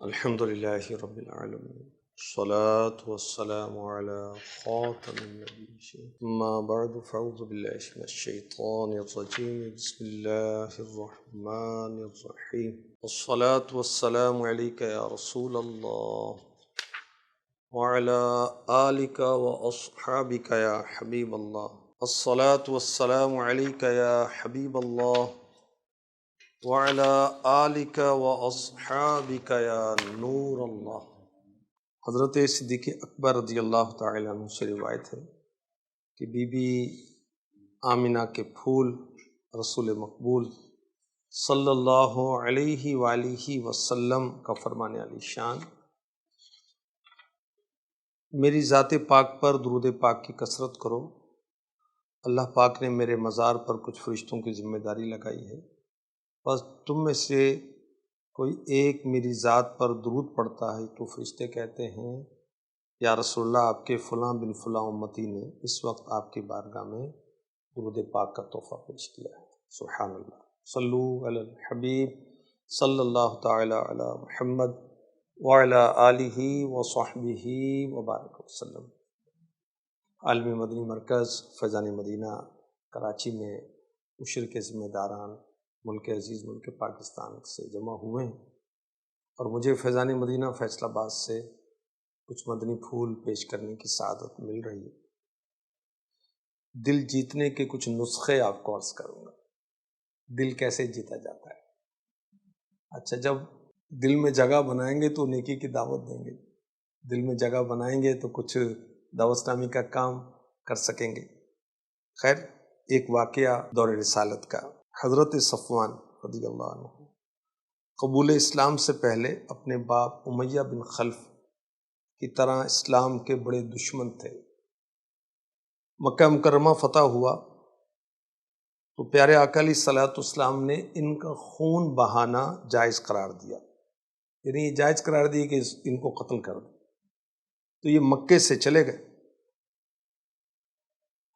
الحمد للہ رب العالمین الصلاة والسلام على خاتم النبیین اما بعد فاعوذ باللہ من الشیطان الرجیم بسم اللہ الرحمن الرحیم الصلاة والسلام علیک یا رسول اللہ وعلى آلک واصحابک یا حبیب اللہ الصلاة والسلام علیک یا حبیب اللہ وعلى آلک واصحابک یا نور اللہ۔ حضرت صدیق اکبر رضی اللہ تعالی عنہ سے روایت ہے کہ بی بی آمنہ کے پھول رسول مقبول صلی اللہ علیہ وآلہ وسلم کا فرمانے علی شان، میری ذات پاک پر درود پاک کی کثرت کرو، اللہ پاک نے میرے مزار پر کچھ فرشتوں کی ذمہ داری لگائی ہے، بس تم میں سے کوئی ایک میری ذات پر درود پڑھتا ہے تو فرشتے کہتے ہیں یا رسول اللہ آپ کے فلاں بن فلاں امتی نے اس وقت آپ کی بارگاہ میں درود پاک کا تحفہ پیش کیا ہے۔ سبحان اللہ، صلو علی الحبیب صلی اللہ تعالی علی محمد وعلی آلہ وصحبہ وبارک وسلم۔ عالمی مدنی مرکز فیضان مدینہ کراچی میں عشر کے ذمہ داران ملک عزیز ملک پاکستان سے جمع ہوئے ہیں اور مجھے فیضان مدینہ فیصل آباد سے کچھ مدنی پھول پیش کرنے کی سعادت مل رہی ہے۔ دل جیتنے کے کچھ نسخے آپ کو عرض کروں گا، دل کیسے جیتا جاتا ہے۔ اچھا، جب دل میں جگہ بنائیں گے تو نیکی کی دعوت دیں گے، دل میں جگہ بنائیں گے تو کچھ دعوت اسلامی کا کام کر سکیں گے۔ خیر، ایک واقعہ دور رسالت کا، حضرت صفوان رضی اللہ عنہ قبول اسلام سے پہلے اپنے باپ امیہ بن خلف کی طرح اسلام کے بڑے دشمن تھے۔ مکہ مکرمہ فتح ہوا تو پیارے آقا علیہ الصلوۃ والسلام نے ان کا خون بہانا جائز قرار دیا، یعنی یہ جائز قرار دیا کہ ان کو قتل کر دیں، تو یہ مکے سے چلے گئے۔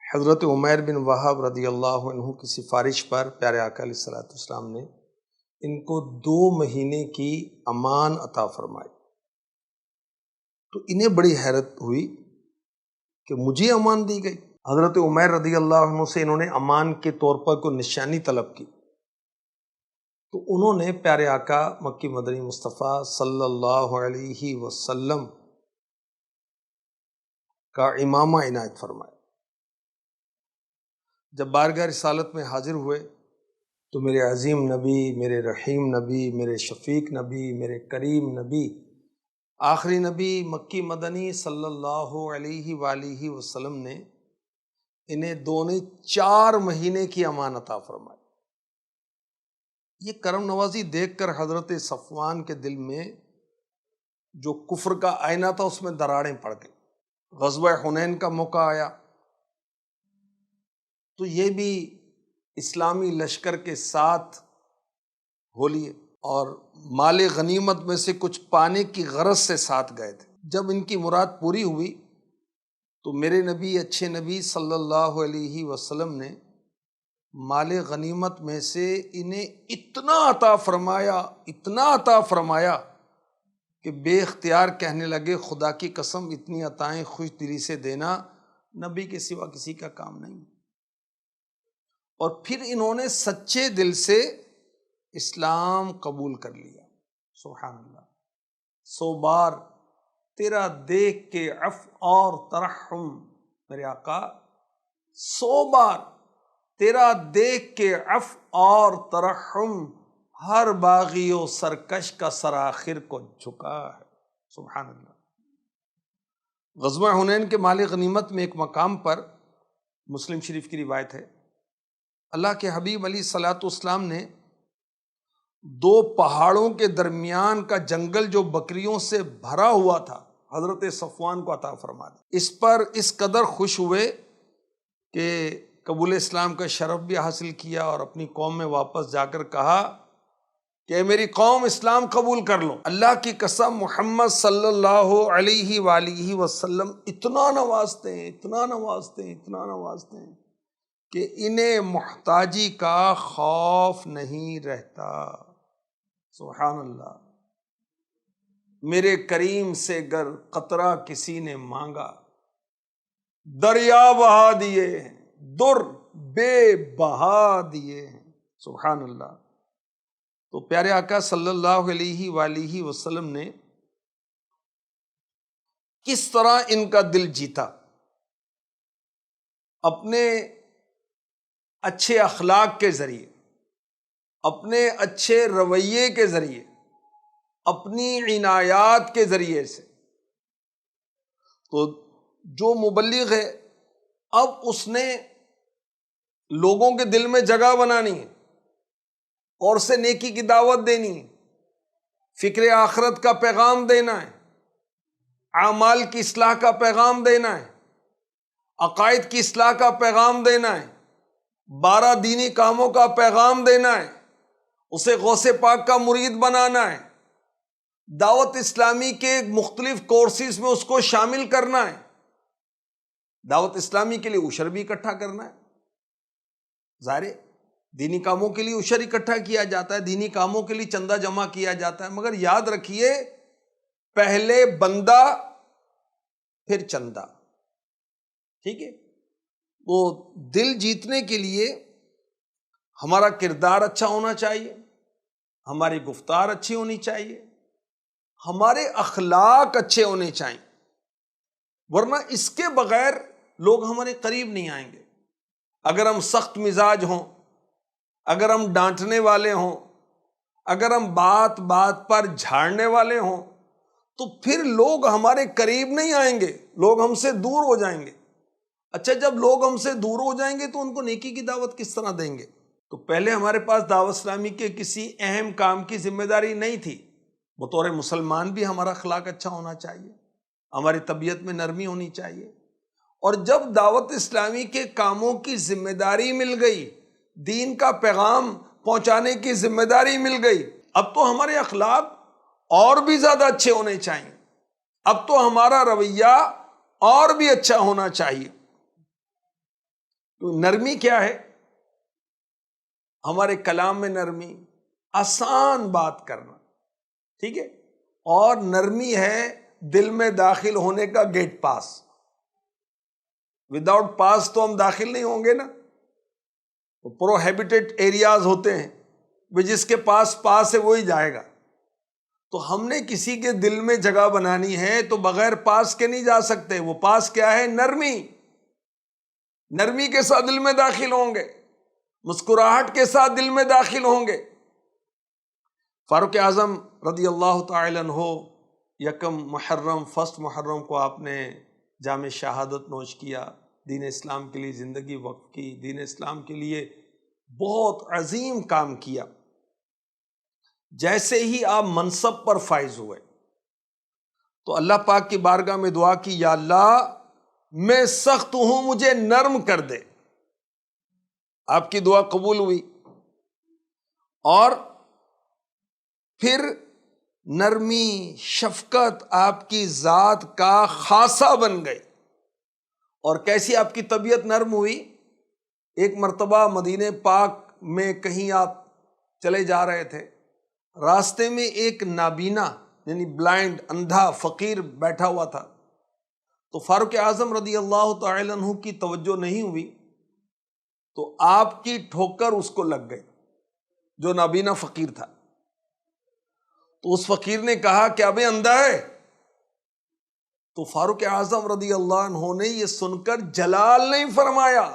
حضرت عمیر بن وہب رضی اللہ عنہ کی سفارش پر پیارے آقا علیہ الصلوۃ والسلام نے ان کو 2 مہینے کی امان عطا فرمائی، تو انہیں بڑی حیرت ہوئی کہ مجھے امان دی گئی۔ حضرت عمیر رضی اللہ عنہ سے انہوں نے امان کے طور پر کوئی نشانی طلب کی، تو انہوں نے پیارے آقا مکی مدنی مصطفیٰ صلی اللہ علیہ وسلم کا امامہ عنایت فرمایا۔ جب بارگاہ رسالت میں حاضر ہوئے تو میرے عظیم نبی، میرے رحیم نبی، میرے شفیق نبی، میرے کریم نبی، آخری نبی مکی مدنی صلی اللہ علیہ وآلہ وسلم نے انہیں دونوں 4 مہینے کی امان عطا فرمائی۔ یہ کرم نوازی دیکھ کر حضرت صفوان کے دل میں جو کفر کا آئینہ تھا اس میں دراڑیں پڑ گئی۔ غزوہ حنین کا موقع آیا تو یہ بھی اسلامی لشکر کے ساتھ ہو لیے اور مال غنیمت میں سے کچھ پانے کی غرض سے ساتھ گئے تھے۔ جب ان کی مراد پوری ہوئی تو میرے نبی، اچھے نبی صلی اللہ علیہ وسلم نے مال غنیمت میں سے انہیں اتنا عطا فرمایا، اتنا عطا فرمایا کہ بے اختیار کہنے لگے خدا کی قسم اتنی عطائیں خوش دلی سے دینا نبی کے سوا کسی کا کام نہیں۔ اور پھر انہوں نے سچے دل سے اسلام قبول کر لیا۔ سبحان اللہ، 100 بار تیرا دیکھ کے عفو اور ترحم، میرے آقا 100 بار تیرا دیکھ کے عفو اور ترحم، ہر باغی و سرکش کا سر آخر کو جھکا ہے۔ سبحان اللہ۔ غزوہ حنین کے مال غنیمت میں ایک مقام پر مسلم شریف کی روایت ہے، اللہ کے حبیب علیہ الصلوۃ والسلام نے 2 پہاڑوں کے درمیان کا جنگل جو بکریوں سے بھرا ہوا تھا حضرت صفوان کو عطا فرما دیا۔ اس پر اس قدر خوش ہوئے کہ قبول اسلام کا شرف بھی حاصل کیا اور اپنی قوم میں واپس جا کر کہا کہ میری قوم اسلام قبول کر لو۔ اللہ کی قسم محمد صلی اللہ علیہ وآلہ وسلم اتنا نوازتے ہیں، اتنا نوازتے ہیں، اتنا نوازتے ہیں کہ انہیں محتاجی کا خوف نہیں رہتا۔ سبحان اللہ۔ میرے کریم سے گر قطرہ کسی نے مانگا، دریا بہا دیے ہیں، در بے بہا دیے ہیں۔ سبحان اللہ۔ تو پیارے آقا صلی اللہ علیہ وآلہ وسلم نے کس طرح ان کا دل جیتا، اپنے اچھے اخلاق کے ذریعے، اپنے اچھے رویے کے ذریعے، اپنی عنایات کے ذریعے سے۔ تو جو مبلغ ہے اب اس نے لوگوں کے دل میں جگہ بنانی ہے اور اسے نیکی کی دعوت دینی ہے، فکر آخرت کا پیغام دینا ہے، اعمال کی اصلاح کا پیغام دینا ہے، عقائد کی اصلاح کا پیغام دینا ہے، 12 دینی کاموں کا پیغام دینا ہے، اسے غوث پاک کا مرید بنانا ہے، دعوت اسلامی کے مختلف کورسز میں اس کو شامل کرنا ہے، دعوت اسلامی کے لیے عشر بھی اکٹھا کرنا ہے۔ ظاہر ہے دینی کاموں کے لیے عشر اکٹھا کیا جاتا ہے، دینی کاموں کے لیے چندہ جمع کیا جاتا ہے، مگر یاد رکھیے پہلے بندہ پھر چندہ، ٹھیک ہے؟ وہ دل جیتنے کے لیے ہمارا کردار اچھا ہونا چاہیے، ہماری گفتار اچھی ہونی چاہیے، ہمارے اخلاق اچھے ہونے چاہیے، ورنہ اس کے بغیر لوگ ہمارے قریب نہیں آئیں گے۔ اگر ہم سخت مزاج ہوں، اگر ہم ڈانٹنے والے ہوں، اگر ہم بات بات پر جھاڑنے والے ہوں، تو پھر لوگ ہمارے قریب نہیں آئیں گے، لوگ ہم سے دور ہو جائیں گے۔ اچھا جب لوگ ہم سے دور ہو جائیں گے تو ان کو نیکی کی دعوت کس طرح دیں گے؟ تو پہلے ہمارے پاس دعوت اسلامی کے کسی اہم کام کی ذمہ داری نہیں تھی۔ بطور مسلمان بھی ہمارا اخلاق اچھا ہونا چاہیے، ہماری طبیعت میں نرمی ہونی چاہیے، اور جب دعوت اسلامی کے کاموں کی ذمہ داری مل گئی، دین کا پیغام پہنچانے کی ذمہ داری مل گئی، اب تو ہمارے اخلاق اور بھی زیادہ اچھے ہونے چاہیے، اب تو ہمارا رویہ اور بھی اچھا ہونا چاہیے۔ تو نرمی کیا ہے؟ ہمارے کلام میں نرمی، آسان بات کرنا، ٹھیک ہے؟ اور نرمی ہے دل میں داخل ہونے کا گیٹ پاس۔ وداؤٹ پاس تو ہم داخل نہیں ہوں گے نا، تو پروہیبٹڈ ایریاز ہوتے ہیں، جس کے پاس پاس ہے وہی جائے گا۔ تو ہم نے کسی کے دل میں جگہ بنانی ہے تو بغیر پاس کے نہیں جا سکتے۔ وہ پاس کیا ہے؟ نرمی، نرمی کے ساتھ دل میں داخل ہوں گے، مسکراہٹ کے ساتھ دل میں داخل ہوں گے۔ فاروق اعظم رضی اللہ تعالی عنہ یکم محرم، فرسٹ محرم کو آپ نے جام شہادت نوش کیا، دین اسلام کے لیے زندگی وقف کی، دین اسلام کے لیے بہت عظیم کام کیا۔ جیسے ہی آپ منصب پر فائز ہوئے تو اللہ پاک کی بارگاہ میں دعا کی، یا اللہ میں سخت ہوں مجھے نرم کر دے۔ آپ کی دعا قبول ہوئی، اور پھر نرمی، شفقت آپ کی ذات کا خاصہ بن گئی۔ اور کیسی آپ کی طبیعت نرم ہوئی؟ ایک مرتبہ مدینہ پاک میں کہیں آپ چلے جا رہے تھے، راستے میں ایک نابینا یعنی بلائنڈ، اندھا فقیر بیٹھا ہوا تھا، تو فاروق اعظم رضی اللہ تعالی عنہ کی توجہ نہیں ہوئی، تو آپ کی ٹھوکر اس کو لگ گئی، جو نابینا فقیر تھا۔ تو اس فقیر نے کہا کہ ابے اندھا ہے؟ تو فاروق اعظم رضی اللہ عنہ نے یہ سن کر جلال نہیں فرمایا،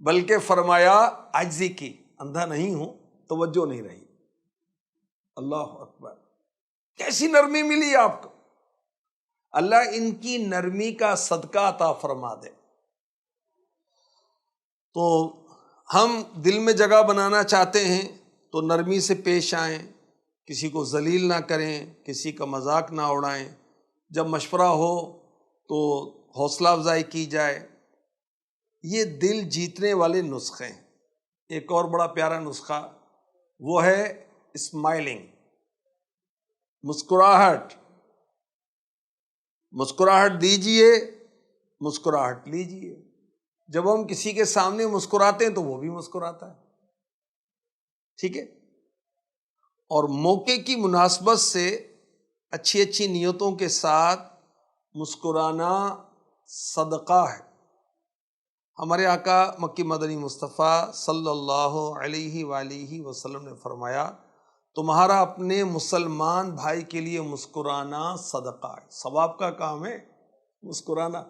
بلکہ فرمایا عاجزی کی، اندھا نہیں ہوں، توجہ نہیں رہی۔ اللہ اکبر، کیسی نرمی ملی آپ کو! اللہ ان کی نرمی کا صدقہ عطا فرما دے۔ تو ہم دل میں جگہ بنانا چاہتے ہیں تو نرمی سے پیش آئیں، کسی کو ذلیل نہ کریں، کسی کا مذاق نہ اڑائیں، جب مشورہ ہو تو حوصلہ افزائی کی جائے۔ یہ دل جیتنے والے نسخے ہیں۔ ایک اور بڑا پیارا نسخہ وہ ہے اسمائلنگ، مسکراہٹ۔ مسکراہٹ دیجئے، مسکراہٹ لیجئے۔ جب ہم کسی کے سامنے مسکراتے ہیں تو وہ بھی مسکراتا ہے، ٹھیک ہے؟ اور موقع کی مناسبت سے اچھی اچھی نیتوں کے ساتھ مسکرانا صدقہ ہے۔ ہمارے آقا مکی مدنی مصطفیٰ صلی اللہ علیہ وآلہ وسلم نے فرمایا، تمہارا اپنے مسلمان بھائی کے لیے مسکرانا صدقہ ہے، ثواب کا کام ہے مسکرانا،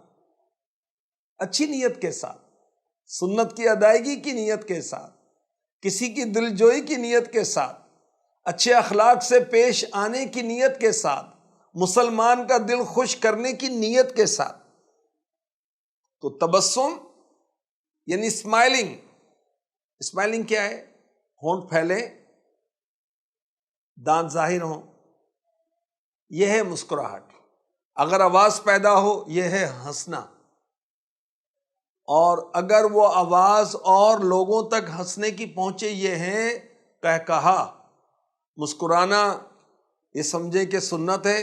اچھی نیت کے ساتھ، سنت کی ادائیگی کی نیت کے ساتھ، کسی کی دلجوئی کی نیت کے ساتھ، اچھے اخلاق سے پیش آنے کی نیت کے ساتھ، مسلمان کا دل خوش کرنے کی نیت کے ساتھ۔ تو تبسم یعنی اسمائلنگ کیا ہے؟ ہونٹ پھیلے، دانت ظاہر ہوں، یہ ہے مسکراہٹ۔ اگر آواز پیدا ہو، یہ ہے ہنسنا، اور اگر وہ آواز اور لوگوں تک ہنسنے کی پہنچے، یہ ہے قہقہا۔ مسکرانا یہ سمجھے کہ سنت ہے،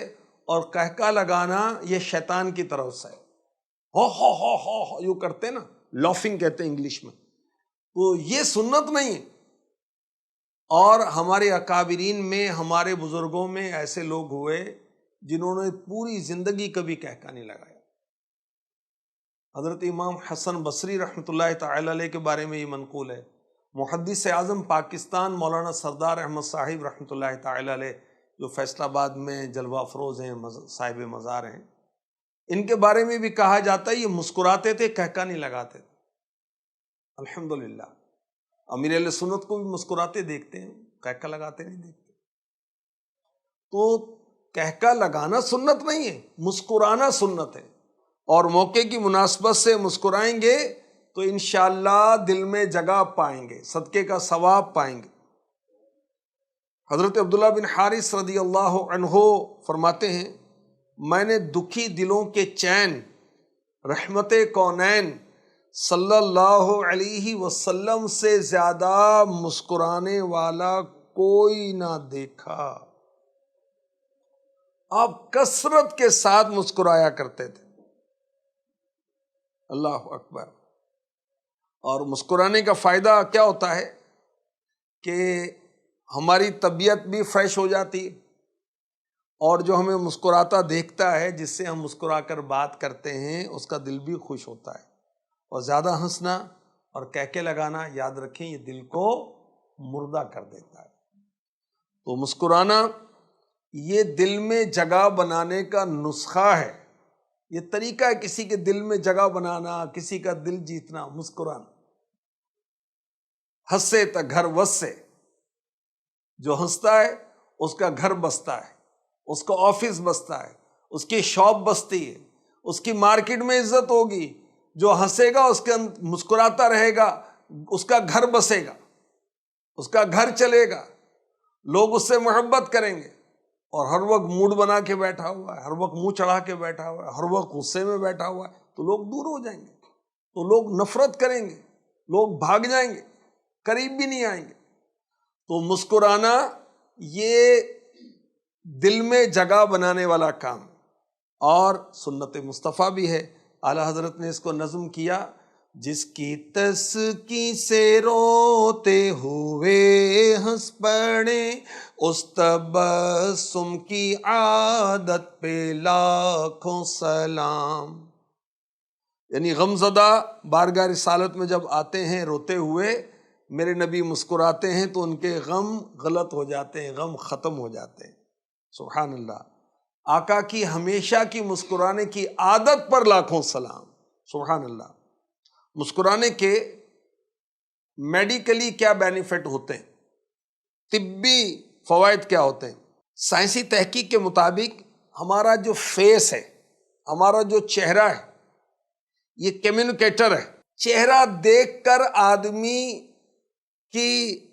اور قہقہا لگانا یہ شیطان کی طرف سے ہے۔ ہو یوں کرتے ہیں نا، لافنگ کہتے ہیں انگلش میں، تو یہ سنت نہیں ہے۔ اور ہمارے اکابرین میں، ہمارے بزرگوں میں ایسے لوگ ہوئے جنہوں نے پوری زندگی کبھی قہقہا نہیں لگایا۔ حضرت امام حسن بصری رحمۃ اللہ تعالی علیہ کے بارے میں یہ منقول ہے، محدث اعظم پاکستان مولانا سردار احمد صاحب رحمۃ اللہ تعالی علیہ، جو فیصل آباد میں جلوہ افروز ہیں، صاحب مزار ہیں، ان کے بارے میں بھی کہا جاتا ہے یہ مسکراتے تھے، قہقہا نہیں لگاتے تھے۔ الحمدللہ امیر اہل سنت کو بھی مسکراتے دیکھتے ہیں، قہقہا لگاتے نہیں دیکھتے۔ تو قہقہا لگانا سنت نہیں ہے، مسکرانا سنت ہے، اور موقع کی مناسبت سے مسکرائیں گے تو انشاءاللہ دل میں جگہ پائیں گے، صدقے کا ثواب پائیں گے۔ حضرت عبداللہ بن حارث رضی اللہ عنہ فرماتے ہیں، میں نے دکھی دلوں کے چین رحمت کونین صلی اللہ علیہ وسلم سے زیادہ مسکرانے والا کوئی نہ دیکھا۔ آپ کثرت کے ساتھ مسکرایا کرتے تھے، اللہ اکبر۔ اور مسکرانے کا فائدہ کیا ہوتا ہے کہ ہماری طبیعت بھی فریش ہو جاتی ہے، اور جو ہمیں مسکراتا دیکھتا ہے، جس سے ہم مسکرا کر بات کرتے ہیں، اس کا دل بھی خوش ہوتا ہے۔ اور زیادہ ہنسنا اور کہکے لگانا، یاد رکھیں، یہ دل کو مردہ کر دیتا ہے۔ تو مسکرانا یہ دل میں جگہ بنانے کا نسخہ ہے، یہ طریقہ ہے کسی کے دل میں جگہ بنانا، کسی کا دل جیتنا، مسکرانا۔ ہنسے تا گھر وسے، جو ہنستا ہے اس کا گھر بستا ہے، اس کا آفس بستا ہے، اس کی شاپ بستی ہے، اس کی مارکیٹ میں عزت ہوگی۔ جو ہنسے گا، اس کے مسکراتا رہے گا، اس کا گھر بسے گا، اس کا گھر چلے گا، لوگ اس سے محبت کریں گے۔ اور ہر وقت موڈ بنا کے بیٹھا ہوا ہے، ہر وقت منہ چڑھا کے بیٹھا ہوا ہے، ہر وقت غصے میں بیٹھا ہوا ہے، تو لوگ دور ہو جائیں گے، تو لوگ نفرت کریں گے، لوگ بھاگ جائیں گے، قریب بھی نہیں آئیں گے۔ تو مسکرانا یہ دل میں جگہ بنانے والا کام، اور سنت مصطفیٰ بھی ہے۔ اعلیٰ حضرت نے اس کو نظم کیا، جس کی تسکی سے روتے ہوئے ہنس پڑے، اس تبسم کی عادت پہ لاکھوں سلام۔ یعنی غم زدہ بارگاہ رسالت میں جب آتے ہیں روتے ہوئے، میرے نبی مسکراتے ہیں تو ان کے غم غلط ہو جاتے ہیں، غم ختم ہو جاتے ہیں۔ سبحان اللہ، آقا کی ہمیشہ کی مسکرانے کی عادت پر لاکھوں سلام۔ سبحان اللہ۔ مسکرانے کے میڈیکلی کیا بینیفٹ ہوتے ہیں، طبی فوائد کیا ہوتے ہیں؟ سائنسی تحقیق کے مطابق ہمارا جو فیس ہے، ہمارا جو چہرہ ہے، یہ کمیونیکیٹر ہے۔ چہرہ دیکھ کر آدمی کی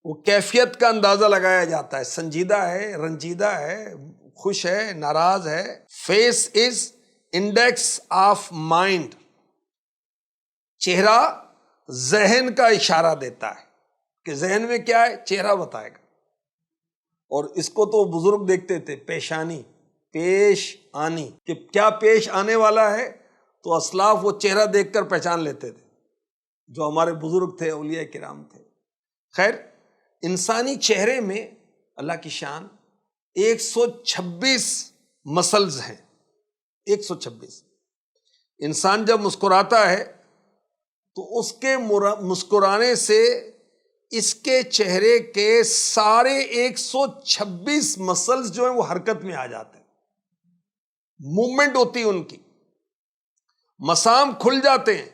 وہ کیفیت کا اندازہ لگایا جاتا ہے، سنجیدہ ہے، رنجیدہ ہے، خوش ہے، ناراض ہے۔ Face is index of mind. چہرہ ذہن کا اشارہ دیتا ہے کہ ذہن میں کیا ہے، چہرہ بتائے گا۔ اور اس کو تو بزرگ دیکھتے تھے، پیشانی، پیش آنی، کہ کیا پیش آنے والا ہے، تو اسلاف وہ چہرہ دیکھ کر پہچان لیتے تھے، جو ہمارے بزرگ تھے، اولیاء کرام تھے۔ خیر، انسانی چہرے میں اللہ کی شان 126 مسلز ہیں، 126۔ انسان جب مسکراتا ہے تو اس کے مسکرانے سے اس کے چہرے کے سارے 126 مسلز جو ہیں وہ حرکت میں آ جاتے ہیں، موومنٹ ہوتی ہے ان کی، مسام کھل جاتے ہیں۔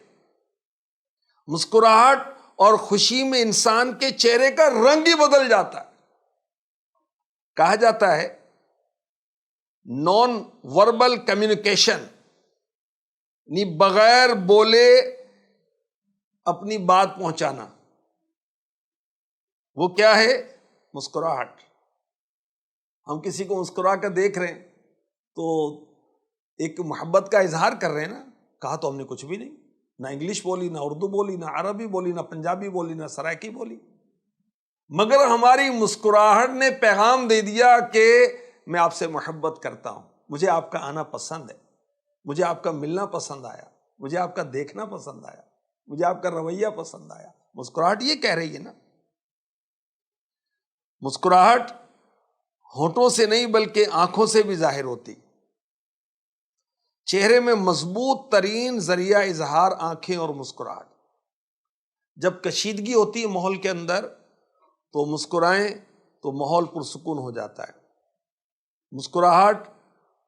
مسکراہٹ اور خوشی میں انسان کے چہرے کا رنگ ہی بدل جاتا ہے۔ کہا جاتا ہے نان وربل کمیونیکیشن، یعنی بغیر بولے اپنی بات پہنچانا، وہ کیا ہے؟ مسکراہٹ۔ ہم کسی کو مسکرا کر دیکھ رہے ہیں تو ایک محبت کا اظہار کر رہے ہیں نا، کہا تو ہم نے کچھ بھی نہیں، نہ انگلش بولی، نہ اردو بولی، نہ عربی بولی، نہ پنجابی بولی، نہ سرائکی بولی، مگر ہماری مسکراہٹ نے پیغام دے دیا کہ میں آپ سے محبت کرتا ہوں، مجھے آپ کا آنا پسند ہے، مجھے آپ کا ملنا پسند آیا، مجھے آپ کا دیکھنا پسند آیا، مجھے آپ کا رویہ پسند آیا۔ مسکراہٹ یہ کہہ رہی ہے نا۔ مسکراہٹ ہونٹوں سے نہیں بلکہ آنکھوں سے بھی ظاہر ہوتی۔ چہرے میں مضبوط ترین ذریعہ اظہار آنکھیں اور مسکراہٹ۔ جب کشیدگی ہوتی ہے ماحول کے اندر تو مسکرائیں تو ماحول پرسکون ہو جاتا ہے۔ مسکراہٹ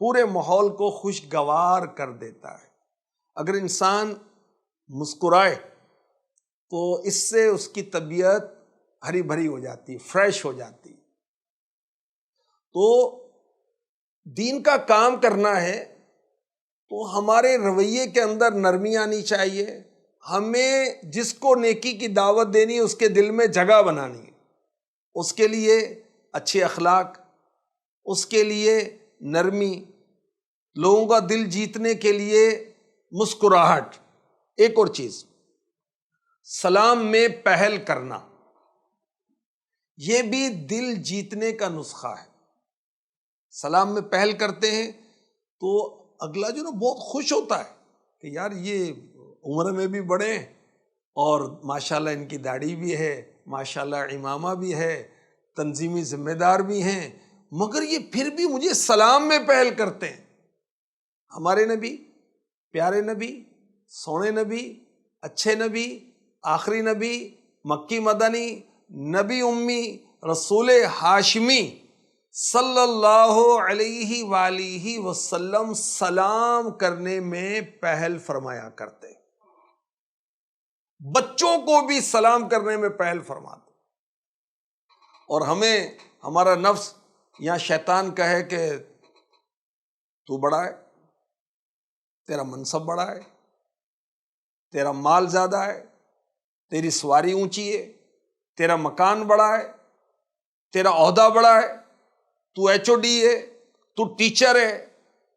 پورے ماحول کو خوشگوار کر دیتا ہے۔ اگر انسان مسکرائے تو اس سے اس کی طبیعت ہری بھری ہو جاتی، فریش ہو جاتی۔ تو دین کا کام کرنا ہے تو ہمارے رویے کے اندر نرمی آنی چاہیے، ہمیں جس کو نیکی کی دعوت دینی ہے اس کے دل میں جگہ بنانی ہے، اس کے لیے اچھے اخلاق، اس کے لیے نرمی، لوگوں کا دل جیتنے کے لیے مسکراہٹ۔ ایک اور چیز، سلام میں پہل کرنا، یہ بھی دل جیتنے کا نسخہ ہے۔ سلام میں پہل کرتے ہیں تو اگلا جو نا بہت خوش ہوتا ہے کہ یار یہ عمر میں بھی بڑے ہیں اور ماشاءاللہ ان کی داڑھی بھی ہے، ماشاءاللہ امامہ بھی ہے، تنظیمی ذمہ دار بھی ہیں، مگر یہ پھر بھی مجھے سلام میں پہل کرتے ہیں۔ ہمارے نبی، پیارے نبی، سونے نبی، اچھے نبی، آخری نبی، مکی مدنی، نبی امی، رسول ہاشمی صلی اللہ علیہ وآلہ وسلم سلام کرنے میں پہل فرمایا کرتے، بچوں کو بھی سلام کرنے میں پہل فرماتے۔ اور ہمیں ہمارا نفس یا شیطان کہے کہ تو بڑا ہے، تیرا منصب بڑا ہے، تیرا مال زیادہ ہے، تیری سواری اونچی ہے، تیرا مکان بڑا ہے، تیرا عہدہ بڑا ہے، تو ایچ او ڈی ہے، تو ٹیچر ہے،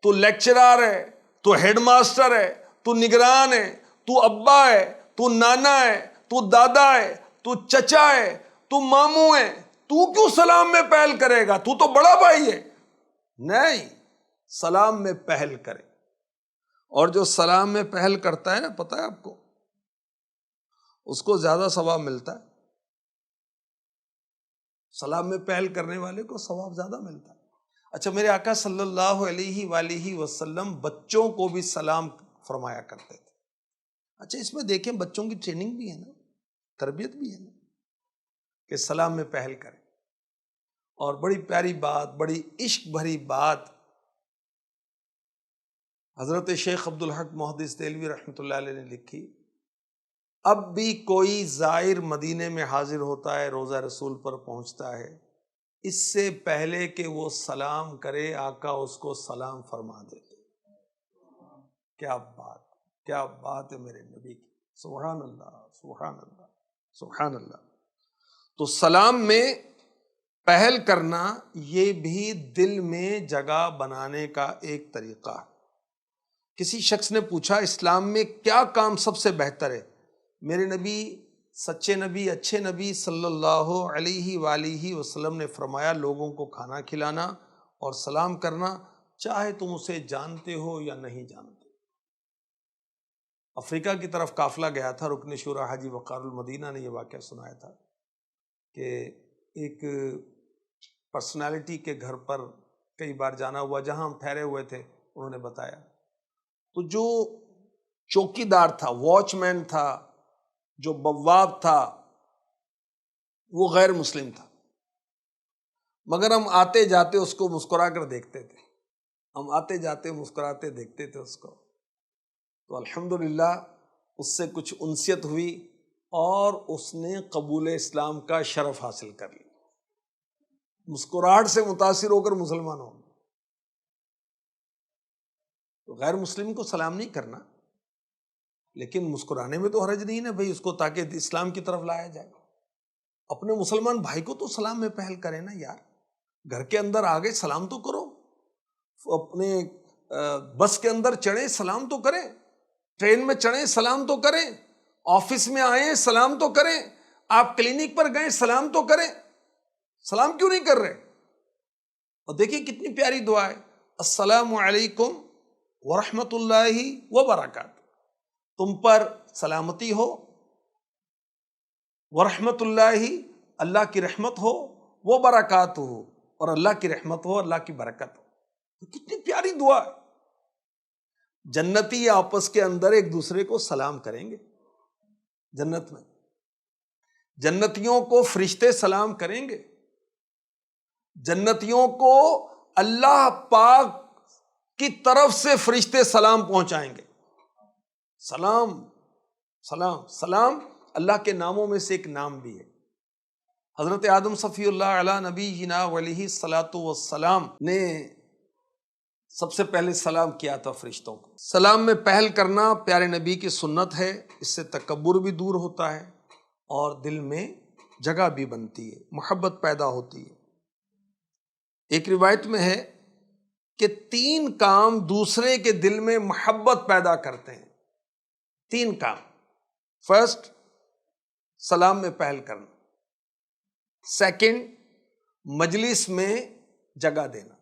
تو لیکچرار ہے، تو ہیڈ ماسٹر ہے، تو نگران ہے، تو ابا ہے، تو نانا ہے، تو دادا ہے، تو چچا ہے، تو ماموں ہے، تو کیوں سلام میں پہل کرے گا؟ تو بڑا بھائی ہے۔ نہیں، سلام میں پہل کرے۔ اور جو سلام میں پہل کرتا ہے نا، پتہ ہے آپ کو، اس کو زیادہ ثواب ملتا ہے۔ سلام میں پہل کرنے والے کو ثواب زیادہ ملتا ہے۔ اچھا، میرے آقا صلی اللہ علیہ وآلہ وسلم بچوں کو بھی سلام فرمایا کرتے تھے۔ اچھا، اس میں دیکھیں بچوں کی ٹریننگ بھی ہے نا، تربیت بھی ہے نا، کہ سلام میں پہل کریں۔ اور بڑی پیاری بات، بڑی عشق بھری بات حضرت شیخ عبدالحق محدث دہلوی رحمۃ اللہ علیہ نے لکھی۔ اب بھی کوئی زائر مدینے میں حاضر ہوتا ہے، روضہ رسول پر پہنچتا ہے، اس سے پہلے کہ وہ سلام کرے آقا اس کو سلام فرما دیتے۔ کیا بات، کیا بات ہے میرے نبی کی، سبحان اللہ، سبحان اللہ، سبحان اللہ۔ تو سلام میں پہل کرنا یہ بھی دل میں جگہ بنانے کا ایک طریقہ ہے۔ کسی شخص نے پوچھا اسلام میں کیا کام سب سے بہتر ہے؟ میرے نبی، سچے نبی، اچھے نبی صلی اللہ علیہ وآلہ وسلم نے فرمایا لوگوں کو کھانا کھلانا اور سلام کرنا، چاہے تم اسے جانتے ہو یا نہیں جانتے۔ افریقہ کی طرف قافلہ گیا تھا، رکن شورا حاجی وقار المدینہ نے یہ واقعہ سنایا تھا کہ ایک پرسنالٹی کے گھر پر کئی بار جانا ہوا جہاں ہم ٹھہرے ہوئے تھے، انہوں نے بتایا تو جو چوکی دار تھا، واچ مین تھا، جو بواب تھا، وہ غیر مسلم تھا، مگر ہم آتے جاتے اس کو مسکرا کر دیکھتے تھے، ہم آتے جاتے مسکراتے دیکھتے تھے اس کو، تو الحمدللہ اس سے کچھ انسیت ہوئی اور اس نے قبول اسلام کا شرف حاصل کر لیا، مسکراہٹ سے متاثر ہو کر مسلمان ہو گیا۔ تو غیر مسلم کو سلام نہیں کرنا، لیکن مسکرانے میں تو حرج نہیں ہے بھائی اس کو، تاکہ اسلام کی طرف لایا جائے۔ اپنے مسلمان بھائی کو تو سلام میں پہل کرے نا یار، گھر کے اندر آگے سلام تو کرو، اپنے بس کے اندر چڑھیں سلام تو کریں، ٹرین میں چڑھیں سلام تو کریں، آفس میں آئیں سلام تو کریں، آپ کلینک پر گئے سلام تو کریں، سلام کیوں نہیں کر رہے؟ اور دیکھیں کتنی پیاری دعا ہے، السلام علیکم ورحمۃ اللہ وبرکاتہ، تم پر سلامتی ہو، ورحمۃ اللہ، اللہ کی رحمت ہو، وہ برکات ہو، اور اللہ کی رحمت ہو، اللہ کی برکت ہو۔ کتنی پیاری دعا ہے۔ جنتی آپس کے اندر ایک دوسرے کو سلام کریں گے، جنت میں جنتیوں کو فرشتے سلام کریں گے، جنتیوں کو اللہ پاک کی طرف سے فرشتے سلام پہنچائیں گے۔ سلام سلام سلام اللہ کے ناموں میں سے ایک نام بھی ہے۔ حضرت آدم صفی اللہ علیہ نبی جنا علیہ الصلاۃ والسلام نے سب سے پہلے سلام کیا تھا فرشتوں کو۔ سلام میں پہل کرنا پیارے نبی کی سنت ہے، اس سے تکبر بھی دور ہوتا ہے اور دل میں جگہ بھی بنتی ہے، محبت پیدا ہوتی ہے۔ ایک روایت میں ہے کہ 3 کام دوسرے کے دل میں محبت پیدا کرتے ہیں، 3 کام۔ فرسٹ، سلام میں پہل کرنا، سیکنڈ، مجلس میں جگہ دینا،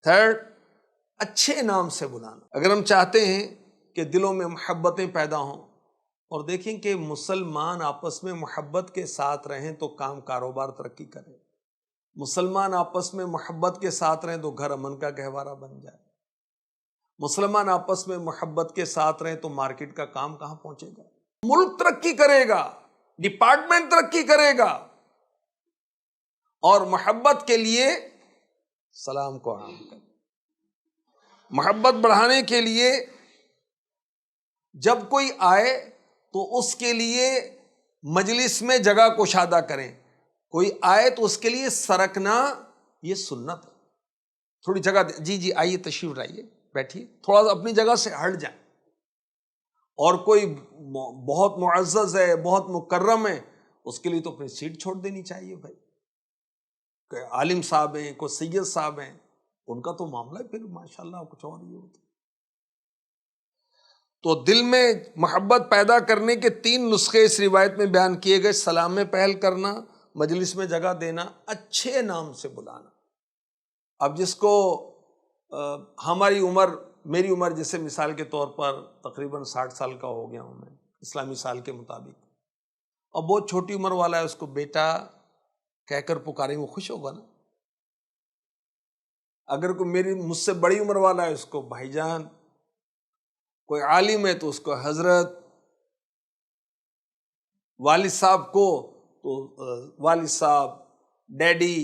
تھرڈ، اچھے نام سے بلانا۔ اگر ہم چاہتے ہیں کہ دلوں میں محبتیں پیدا ہوں، اور دیکھیں کہ مسلمان آپس میں محبت کے ساتھ رہیں تو کام کاروبار ترقی کرے، مسلمان آپس میں محبت کے ساتھ رہیں تو گھر امن کا گہوارہ بن جائے، مسلمان آپس میں محبت کے ساتھ رہیں تو مارکیٹ کا کام کہاں پہنچے گا، ملک ترقی کرے گا، ڈپارٹمنٹ ترقی کرے گا۔ اور محبت کے لیے سلام کو عام کریں، محبت بڑھانے کے لیے جب کوئی آئے تو اس کے لیے مجلس میں جگہ کشادہ کریں، کوئی آئے تو اس کے لیے سرکنا یہ سنت ہے، تھوڑی جگہ دیں، جی آئیے تشریف لائیے بیٹھیے، تھوڑا سا اپنی جگہ سے ہٹ جائیں۔ اور کوئی بہت معزز ہے، بہت مکرم ہے، اس کے لیے تو اپنی سیٹ چھوڑ دینی چاہیے بھائی۔ کوئی عالم صاحب ہیں، کوئی سید صاحب ہیں، ان کا تو معاملہ پھر ماشاءاللہ کچھ اور ہی ہوتا ہے۔ تو دل میں محبت پیدا کرنے کے 3 نسخے اس روایت میں بیان کیے گئے، سلام میں پہل کرنا، مجلس میں جگہ دینا، اچھے نام سے بلانا۔ اب جس کو ہماری عمر، میری عمر جیسے مثال کے طور پر تقریباً 60 سال کا ہو گیا ہوں میں اسلامی سال کے مطابق، اور بہت چھوٹی عمر والا ہے، اس کو بیٹا کہہ کر پکارے وہ خوش ہوگا نا۔ اگر کوئی مجھ سے بڑی عمر والا ہے اس کو بھائی جان، کوئی عالم ہے تو اس کو حضرت، والد صاحب کو تو والد صاحب، ڈیڈی،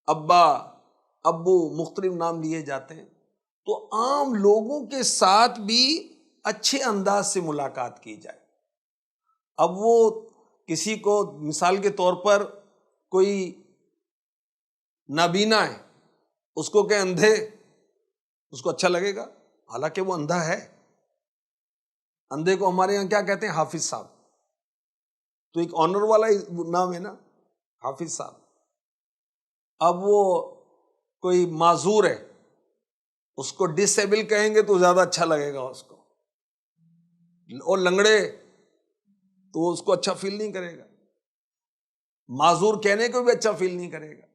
ابا، ابو، مختلف نام لیے جاتے ہیں۔ تو عام لوگوں کے ساتھ بھی اچھے انداز سے ملاقات کی جائے۔ اب وہ کسی کو مثال کے طور پر کوئی نابینا ہے، اس کو کہ اندھے، اس کو اچھا لگے گا، حالانکہ وہ اندھا ہے۔ اندھے کو ہمارے یہاں کیا کہتے ہیں؟ حافظ صاحب، تو ایک آنر والا نام ہے نا، حافظ صاحب۔ اب وہ کوئی معذور ہے، اس کو ڈس ایبل کہیں گے تو زیادہ اچھا لگے گا اس کو، اور لنگڑے تو اس کو اچھا فیل نہیں کرے گا، معذور کہنے کو بھی اچھا فیل نہیں کرے گا۔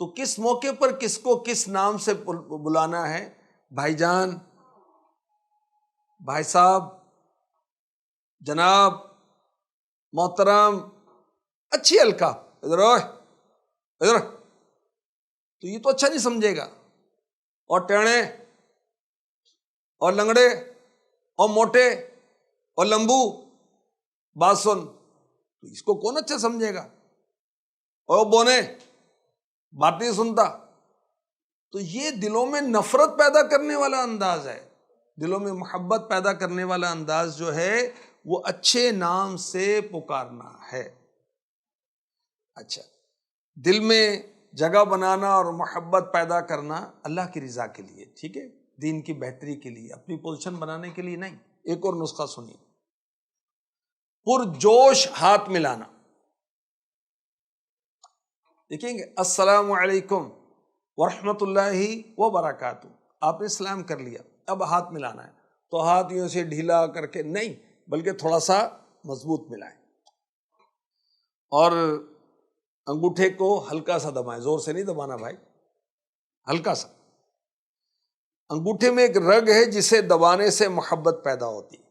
تو کس موقع پر کس کو کس نام سے بلانا ہے؟ بھائی جان، بھائی صاحب، جناب، محترم، اچھی القاب، ادھر ادھر، تو یہ تو اچھا نہیں سمجھے گا. اور ٹیڑے اور لنگڑے اور موٹے اور لمبو، بات سن، تو اس کو کون اچھا سمجھے گا؟ اور بونے، بات نہیں سنتا. تو یہ دلوں میں نفرت پیدا کرنے والا انداز ہے. دلوں میں محبت پیدا کرنے والا انداز جو ہے وہ اچھے نام سے پکارنا ہے. اچھا، دل میں جگہ بنانا اور محبت پیدا کرنا اللہ کی رضا کے لیے، ٹھیک ہے، دین کی بہتری کے لیے، اپنی پوزیشن بنانے کے لیے نہیں. ایک اور نسخہ سنیے، پرجوش ہاتھ ملانا. دیکھیں گے السلام علیکم ورحمۃ اللہ وبرکاتہ، آپ نے سلام کر لیا، اب ہاتھ ملانا ہے، تو ہاتھ یوں سے ڈھیلا کر کے نہیں، بلکہ تھوڑا سا مضبوط ملائیں، اور انگوٹھے کو ہلکا سا دبائیں، زور سے نہیں دبانا بھائی، ہلکا سا. انگوٹھے میں ایک رگ ہے جسے دبانے سے محبت پیدا ہوتی ہے.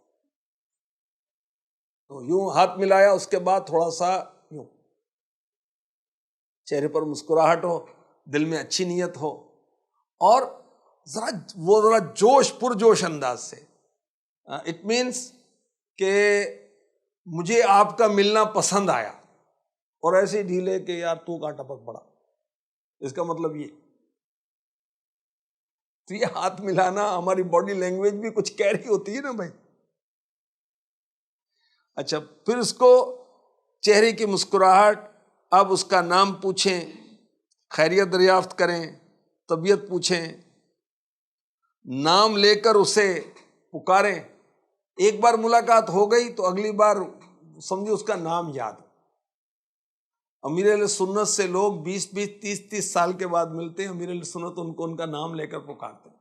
تو یوں ہاتھ ملایا، اس کے بعد تھوڑا سا یوں، چہرے پر مسکراہٹ ہو، دل میں اچھی نیت ہو، اور ذرا جوش، پرجوش انداز سے. اٹ مینس کہ مجھے آپ کا ملنا پسند آیا، اور ایسے ڈھیلے کہ یار تو کہاں ٹپک پڑا، اس کا مطلب یہ. تو یہ ہاتھ ملانا ہماری باڈی لینگویج بھی کچھ کہہ رہی ہوتی ہے نا بھائی. اچھا، پھر اس کو چہرے کی مسکراہٹ، اب اس کا نام پوچھیں، خیریت دریافت کریں، طبیعت پوچھیں، نام لے کر اسے پکاریں. ایک بار ملاقات ہو گئی تو اگلی بار سمجھو اس کا نام یاد. امیر اہل سنت سے لوگ 20 30 سال کے بعد ملتے ہیں، امیر اہل سنت ان کو ان کا نام لے کر پکارتے ہیں.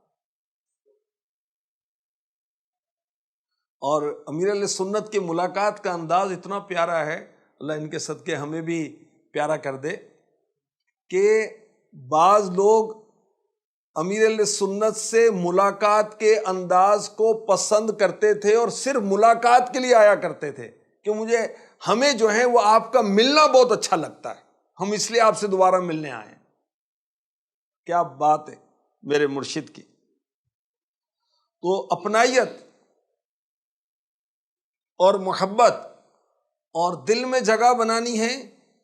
اور امیر اہل سنت کی ملاقات کا انداز اتنا پیارا ہے، اللہ ان کے صدقے ہمیں بھی پیارا کر دے، کہ بعض لوگ امیر اہل سنت سے ملاقات کے انداز کو پسند کرتے تھے، اور صرف ملاقات کے لیے آیا کرتے تھے کہ ہمیں جو ہے وہ آپ کا ملنا بہت اچھا لگتا ہے، ہم اس لیے آپ سے دوبارہ ملنے آئے ہیں. کیا بات ہے میرے مرشد کی. تو اپنائیت اور محبت اور دل میں جگہ بنانی ہے،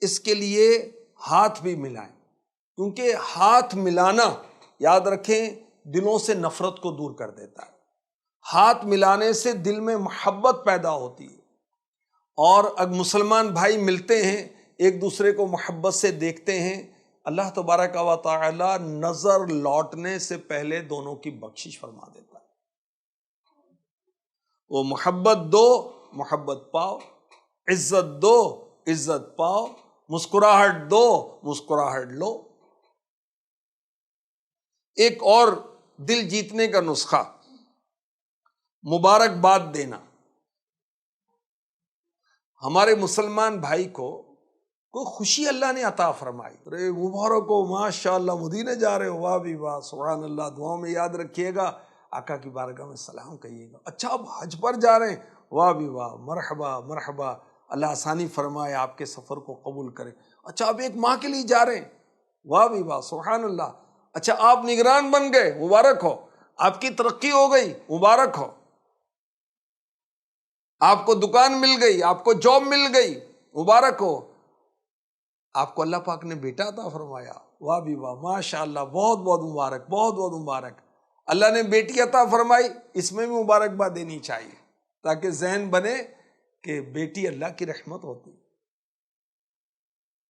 اس کے لیے ہاتھ بھی ملائیں، کیونکہ ہاتھ ملانا، یاد رکھیں، دلوں سے نفرت کو دور کر دیتا ہے. ہاتھ ملانے سے دل میں محبت پیدا ہوتی ہے، اور اگر مسلمان بھائی ملتے ہیں، ایک دوسرے کو محبت سے دیکھتے ہیں، اللہ تبارک و تعالی نظر لوٹنے سے پہلے دونوں کی بخشش فرما دیتا ہے. وہ محبت دو، محبت پاؤ، عزت دو، عزت پاؤ، مسکراہٹ دو، مسکراہٹ لو. ایک اور دل جیتنے کا نسخہ، مبارکباد دینا. ہمارے مسلمان بھائی کو کوئی خوشی اللہ نے عطا فرمائی، ارے مبارک ہو، ماشاء اللہ مدینے جا رہے ہو، واہ بھی واہ، سبحان اللہ، دعاؤں میں یاد رکھیے گا، آقا کی بارگاہ میں سلام کہیے گا. اچھا اب حج پر جا رہے ہیں، واہ بھی واہ، مرحبا مرحبا، اللہ آسانی فرمائے، آپ کے سفر کو قبول کرے. اچھا اب ایک ماہ کے لیے جا رہے ہیں، واہ بھی واہ، سبحان اللہ. اچھا آپ نگران بن گئے، مبارک ہو. آپ کی ترقی ہو گئی، مبارک ہو. آپ کو دکان مل گئی، آپ کو جاب مل گئی، مبارک ہو. آپ کو اللہ پاک نے بیٹا عطا فرمایا، واہ بھی واہ، ماشاء اللہ، بہت بہت مبارک، بہت بہت مبارک. اللہ نے بیٹی عطا فرمائی، اس میں بھی مبارکباد دینی چاہیے، تاکہ ذہن بنے کہ بیٹی اللہ کی رحمت ہوتی.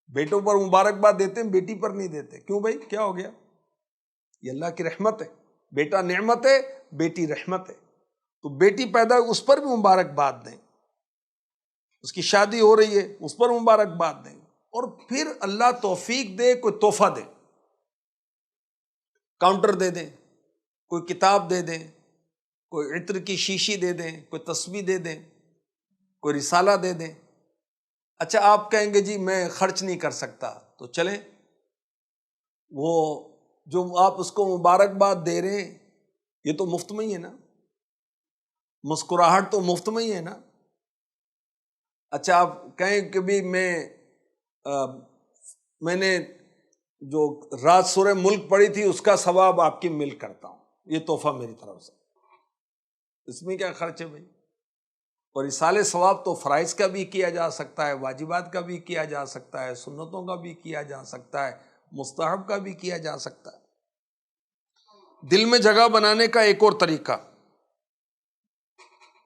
بیٹوں پر مبارکباد دیتے ہیں، بیٹی پر نہیں دیتے. کیوں بھائی، کیا ہو گیا؟ یہ اللہ کی رحمت ہے. بیٹا نعمت ہے، بیٹی رحمت ہے. تو بیٹی پیدا ہے، اس پر بھی مبارکباد دیں. اس کی شادی ہو رہی ہے، اس پر مبارکباد دیں. اور پھر اللہ توفیق دے، کوئی تحفہ دے، کاؤنٹر دے دیں، کوئی کتاب دے دیں، کوئی عطر کی شیشی دے دیں، کوئی تسبیح دے دیں، کوئی رسالہ دے دیں. اچھا آپ کہیں گے جی میں خرچ نہیں کر سکتا، تو چلیں، وہ جو آپ اس کو مبارکباد دے رہے ہیں یہ تو مفت میں ہی ہے نا، مسکراہٹ تو مفت میں ہی ہے نا. اچھا آپ کہیں کہ بھی میں نے جو رات سورہ ملک پڑھی تھی اس کا ثواب آپ کی مل کرتا ہوں، یہ تحفہ میری طرف سے، اس میں کیا خرچ ہے بھائی؟ اور اصال ثواب تو فرائض کا بھی کیا جا سکتا ہے، واجبات کا بھی کیا جا سکتا ہے، سنتوں کا بھی کیا جا سکتا ہے، مستحب کا بھی کیا جا سکتا ہے۔ دل میں جگہ بنانے کا ایک اور طریقہ،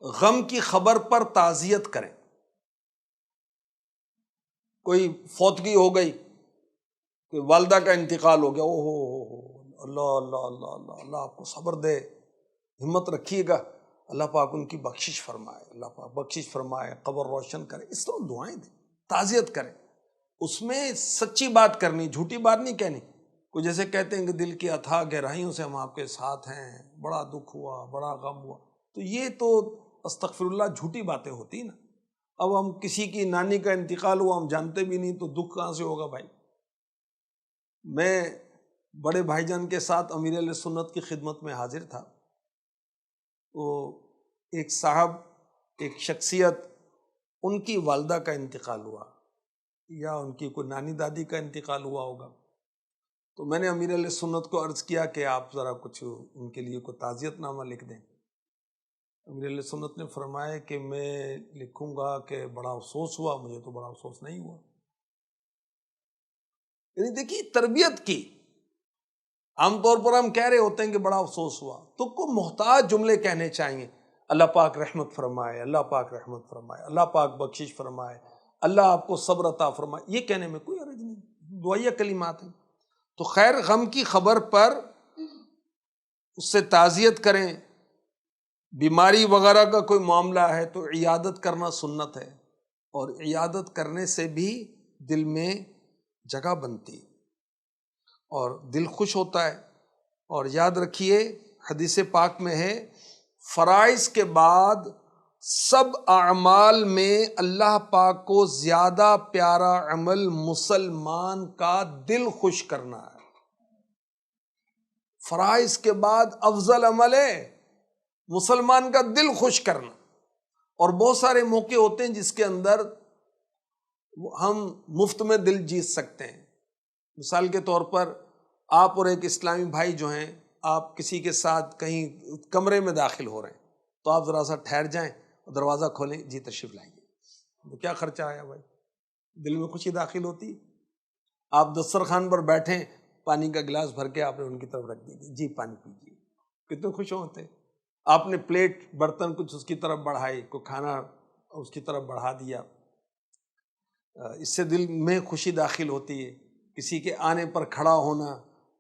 غم کی خبر پر تعزیت کریں۔ کوئی فوتگی ہو گئی، کوئی والدہ کا انتقال ہو گیا، او ہو اللہ اللہ اللہ اللہ اللہ آپ کو صبر دے، ہمت رکھیے گا، اللہ پاک ان کی بخشش فرمائے، اللہ پاک بخشش فرمائے، قبر روشن کرے، اس طرح دعائیں دیں، تعزیت کریں۔ اس میں سچی بات کرنی، جھوٹی بات نہیں کہنی۔ کوئی جیسے کہتے ہیں کہ دل کی اتھاہ گہرائیوں سے ہم آپ کے ساتھ ہیں، بڑا دکھ ہوا، بڑا غم ہوا، تو یہ تو استغفر اللہ جھوٹی باتیں ہوتی نا۔ اب ہم کسی کی نانی کا انتقال ہوا، ہم جانتے بھی نہیں، تو دکھ کہاں سے ہوگا بھائی؟ میں بڑے بھائی جان کے ساتھ امیر علیہ سنت کی خدمت میں حاضر تھا، تو ایک صاحب، ایک شخصیت، ان کی والدہ کا انتقال ہوا یا ان کی کوئی نانی دادی کا انتقال ہوا ہوگا، تو میں نے امیر علیہ سنت کو عرض کیا کہ آپ ذرا کچھ ان کے لیے کوئی تعزیت نامہ لکھ دیں۔ امیر علیہ سنت نے فرمایا کہ میں لکھوں گا کہ بڑا افسوس ہوا، مجھے تو بڑا افسوس نہیں ہوا۔ یعنی دیکھیے تربیت کی، عام طور پر ہم کہہ رہے ہوتے ہیں کہ بڑا افسوس ہوا، تو کو محتاج جملے کہنے چاہیے، اللہ پاک رحمت فرمائے، اللہ پاک رحمت فرمائے، اللہ پاک بخشش فرمائے، اللہ آپ کو صبر عطا فرمائے، یہ کہنے میں کوئی حرج نہیں، دعائیہ کلمات ہیں۔ تو خیر، غم کی خبر پر اس سے تعزیت کریں۔ بیماری وغیرہ کا کوئی معاملہ ہے تو عیادت کرنا سنت ہے، اور عیادت کرنے سے بھی دل میں جگہ بنتی اور دل خوش ہوتا ہے۔ اور یاد رکھیے حدیث پاک میں ہے، فرائض کے بعد سب اعمال میں اللہ پاک کو زیادہ پیارا عمل مسلمان کا دل خوش کرنا ہے۔ فرائض کے بعد افضل عمل ہے مسلمان کا دل خوش کرنا۔ اور بہت سارے موقع ہوتے ہیں جس کے اندر ہم مفت میں دل جیت سکتے ہیں۔ مثال کے طور پر آپ اور ایک اسلامی بھائی جو ہیں، آپ کسی کے ساتھ کہیں کمرے میں داخل ہو رہے ہیں، تو آپ ذرا سا ٹھہر جائیں اور دروازہ کھولیں، جی تشریف لائیں گے، تو کیا خرچہ آیا بھائی؟ دل میں خوشی داخل ہوتی ہے۔ آپ دسترخوان پر بیٹھیں، پانی کا گلاس بھر کے آپ نے ان کی طرف رکھ دی، جی پانی پیجیے، کتنے خوش ہوتے ہیں۔ آپ نے پلیٹ برتن کچھ اس کی طرف بڑھائی، کوئی کھانا اس کی طرف بڑھا دیا، اس سے دل میں خوشی داخل ہوتی ہے۔ کسی کے آنے پر کھڑا ہونا،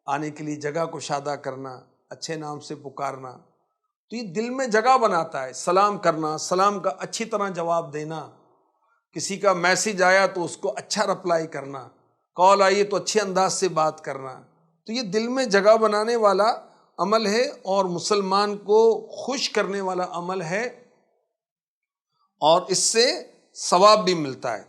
آنے کے لیے جگہ کشادہ کرنا، اچھے نام سے پکارنا، تو یہ دل میں جگہ بناتا ہے۔ سلام کرنا، سلام کا اچھی طرح جواب دینا، کسی کا میسج آیا تو اس کو اچھا رپلائی کرنا، کال آئی تو اچھے انداز سے بات کرنا، تو یہ دل میں جگہ بنانے والا عمل ہے اور مسلمان کو خوش کرنے والا عمل ہے، اور اس سے ثواب بھی ملتا ہے۔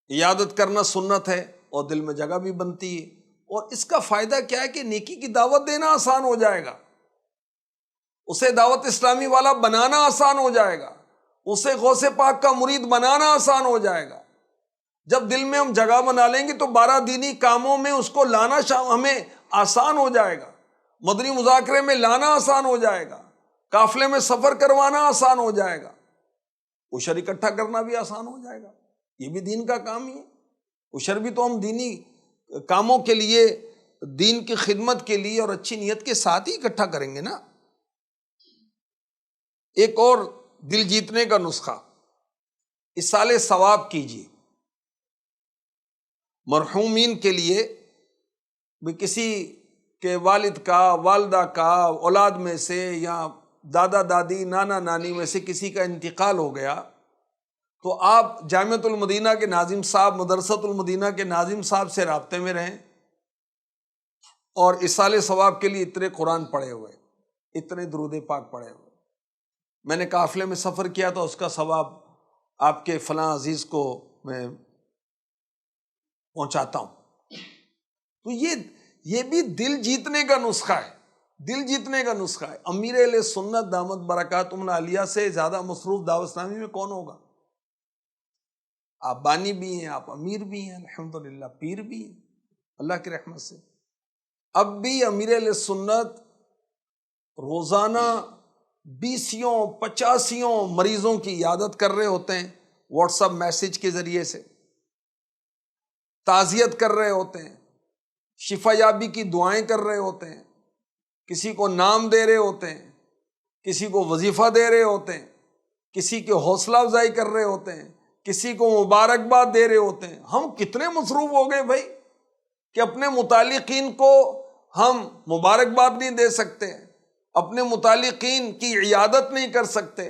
عیادت کرنا سنت ہے اور دل میں جگہ بھی بنتی ہے، اور اس کا فائدہ کیا ہے کہ نیکی کی دعوت دینا آسان ہو جائے گا، اسے دعوت اسلامی والا بنانا آسان ہو جائے گا، اسے غوث پاک کا مرید بنانا آسان ہو جائے گا۔ جب دل میں ہم جگہ بنا لیں گے تو 12 دینی کاموں میں اس کو لانا ہمیں آسان ہو جائے گا، مدنی مذاکرے میں لانا آسان ہو جائے گا، قافلے میں سفر کروانا آسان ہو جائے گا، عشر اکٹھا کرنا بھی آسان ہو جائے گا، یہ بھی دین کا کام ہی ہے۔ عشر بھی تو ہم دینی کاموں کے لیے، دین کی خدمت کے لیے اور اچھی نیت کے ساتھ ہی اکٹھا کریں گے نا۔ ایک اور دل جیتنے کا نسخہ، اصالِ ثواب کیجیے۔ مرحومین کے لیے بھی کسی کے والد کا، والدہ کا، اولاد میں سے یا دادا دادی، نانا نانی میں سے کسی کا انتقال ہو گیا، تو آپ جامعۃ المدینہ کے ناظم صاحب، مدرسۃ المدینہ کے ناظم صاحب سے رابطے میں رہیں، اور اصالِ ثواب کے لیے اتنے قرآن پڑھے ہوئے، اتنے درود پاک پڑھے ہوئے، میں نے قافلے میں سفر کیا تو اس کا ثواب آپ کے فلاں عزیز کو میں پہنچاتا ہوں۔ تو یہ بھی دل جیتنے کا نسخہ ہے، دل جیتنے کا نسخہ ہے۔ امیر اہل سنت دامت برکاتہم العالیہ سے زیادہ مصروف دعوت اسلامی میں کون ہوگا؟ آپ بانی بھی ہیں، آپ امیر بھی ہیں، الحمدللہ پیر بھی ہیں، اللہ کی رحمت سے۔ اب بھی امیر اہل سنت روزانہ 20-50 مریضوں کی عیادت کر رہے ہوتے ہیں، واٹس ایپ میسج کے ذریعے سے تعزیت کر رہے ہوتے ہیں، شفا یابی کی دعائیں کر رہے ہوتے ہیں، کسی کو نام دے رہے ہوتے ہیں، کسی کو وظیفہ دے رہے ہوتے ہیں، کسی کے حوصلہ افزائی کر رہے ہوتے ہیں، کسی کو مبارکباد دے رہے ہوتے ہیں۔ ہم کتنے مصروف ہو گئے بھائی کہ اپنے متعلقین کو ہم مبارکباد نہیں دے سکتے، اپنے متعلقین کی عیادت نہیں کر سکتے،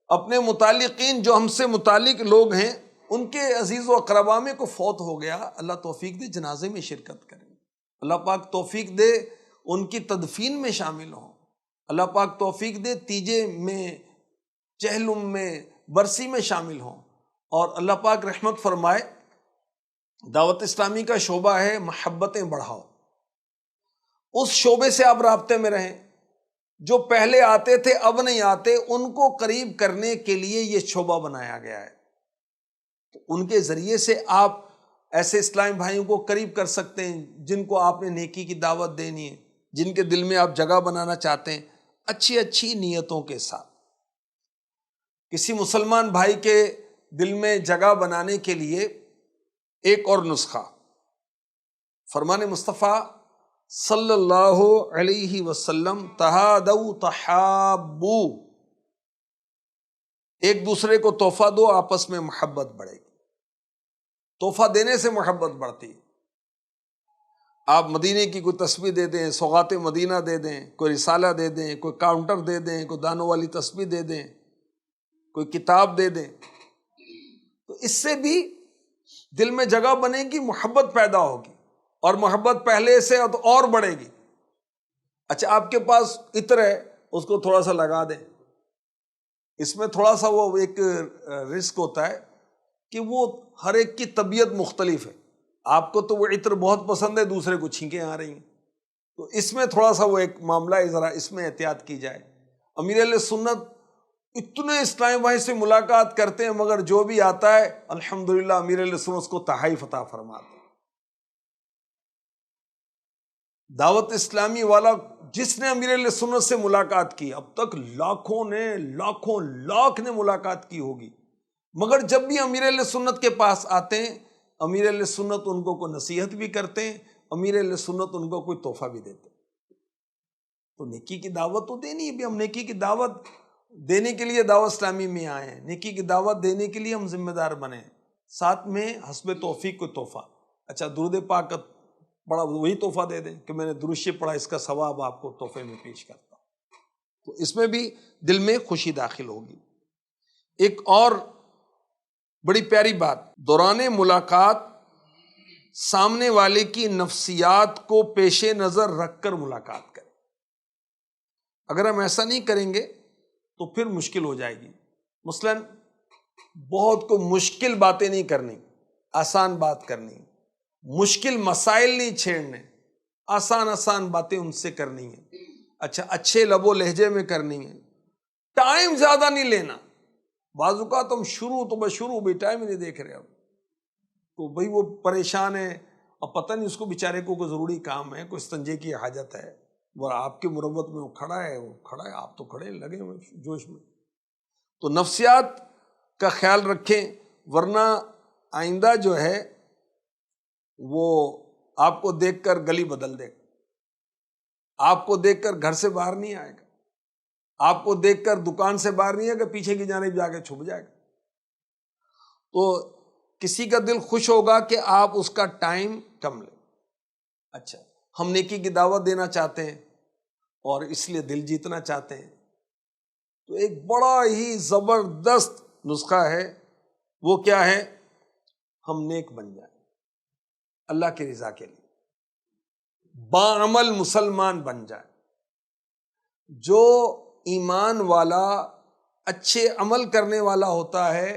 اپنے متعلقین جو ہم سے متعلق لوگ ہیں ان کے عزیز و اقربا میں کو فوت ہو گیا، اللہ توفیق دے جنازے میں شرکت کریں، اللہ پاک توفیق دے ان کی تدفین میں شامل ہوں، اللہ پاک توفیق دے تیجے میں، چہلم میں، برسی میں شامل ہوں، اور اللہ پاک رحمت فرمائے۔ دعوت اسلامی کا شعبہ ہے محبتیں بڑھاؤ، اس شعبے سے آپ رابطے میں رہیں۔ جو پہلے آتے تھے اب نہیں آتے، ان کو قریب کرنے کے لیے یہ شعبہ بنایا گیا ہے، تو ان کے ذریعے سے آپ ایسے اسلامی بھائیوں کو قریب کر سکتے ہیں جن کو آپ نے نیکی کی دعوت دینی ہے، جن کے دل میں آپ جگہ بنانا چاہتے ہیں، اچھی اچھی نیتوں کے ساتھ۔ کسی مسلمان بھائی کے دل میں جگہ بنانے کے لیے ایک اور نسخہ، فرمان مصطفیٰ صلی اللہ علیہ وسلم، تہادوا تحابوا، ایک دوسرے کو تحفہ دو، آپس میں محبت بڑھے گی۔ تحفہ دینے سے محبت بڑھتی ہے۔ آپ مدینے کی کوئی تسبیح دے دیں، سوغات مدینہ دے دیں، کوئی رسالہ دے دیں، کوئی کاؤنٹر دے دیں، کوئی دانوں والی تسبیح دے دیں، کوئی کتاب دے دیں، تو اس سے بھی دل میں جگہ بنے گی، محبت پیدا ہوگی، اور محبت پہلے سے اور بڑھے گی۔ اچھا، آپ کے پاس عطر ہے، اس کو تھوڑا سا لگا دیں، اس میں تھوڑا سا وہ ایک رسک ہوتا ہے کہ وہ ہر ایک کی طبیعت مختلف ہے، آپ کو تو وہ عطر بہت پسند ہے، دوسرے کو چھینکیں آ رہی ہیں، تو اس میں تھوڑا سا وہ ایک معاملہ ہے، ذرا اس میں احتیاط کی جائے۔ امیر اہل سنت اتنے اسلامی بھائی سے ملاقات کرتے ہیں، مگر جو بھی آتا ہے الحمدللہ امیر اہل سنت اس کو تحائف عطا فرماتے ہیں۔ دعوت اسلامی والا جس نے امیر اہل سنت سے ملاقات کی، اب تک لاکھوں لاکھ نے ملاقات کی ہوگی، مگر جب بھی امیر اہل سنت کے پاس آتے ہیں، امیر اہل سنت ان کو کوئی نصیحت بھی کرتے ہیں، امیر اہل سنت ان کو کوئی تحفہ بھی دیتے ہیں۔ تو نیکی کی دعوت تو دینی ہے بھی، ہم نیکی کی دعوت دینے کے لیے دعوت اسلامی میں آئے ہیں، نیکی کی دعوت دینے کے لیے ہم ذمہ دار بنے، ساتھ میں حسب توفیق کوئی تحفہ۔ اچھا، درود پاک کا بڑا وہی تحفہ دے دیں کہ میں نے درود شریف پڑھا، اس کا ثواب آپ کو تحفے میں پیش کرتا ہوں، تو اس میں بھی دل میں خوشی داخل ہوگی۔ ایک اور بڑی پیاری بات، دوران ملاقات سامنے والے کی نفسیات کو پیش نظر رکھ کر ملاقات کریں۔ اگر ہم ایسا نہیں کریں گے تو پھر مشکل ہو جائے گی۔ مثلاً بہت کو مشکل باتیں نہیں کرنی، آسان بات کرنی، مشکل مسائل نہیں چھیڑنے، آسان باتیں ان سے کرنی ہیں، اچھا اچھے لب و لہجے میں کرنی ہے، ٹائم زیادہ نہیں لینا۔ بعض اوقات ہم شروع بھی ٹائم ہی نہیں دیکھ رہے، اب تو بھئی وہ پریشان ہے، اب پتہ نہیں اس کو بیچارے کو کوئی ضروری کام ہے، کوئی استنجے کی حاجت ہے، وہ آپ کے مروت میں وہ کھڑا ہے، آپ تو کھڑے لگے ہوئے جوش میں۔ تو نفسیات کا خیال رکھیں، ورنہ آئندہ جو ہے وہ آپ کو دیکھ کر گلی بدل دے گا، آپ کو دیکھ کر گھر سے باہر نہیں آئے گا، آپ کو دیکھ کر دکان سے باہر نہیں آئے گا، پیچھے کی جانب جا کے چھپ جائے گا۔ تو کسی کا دل خوش ہوگا کہ آپ اس کا ٹائم کم لیں۔ اچھا، ہم نیکی کی دعوت دینا چاہتے ہیں اور اس لیے دل جیتنا چاہتے ہیں، تو ایک بڑا ہی زبردست نسخہ ہے، وہ کیا ہے؟ ہم نیک بن جائیں اللہ کی رضا کے لیے، باعمل مسلمان بن جائیں۔ جو ایمان والا، اچھے عمل کرنے والا ہوتا ہے،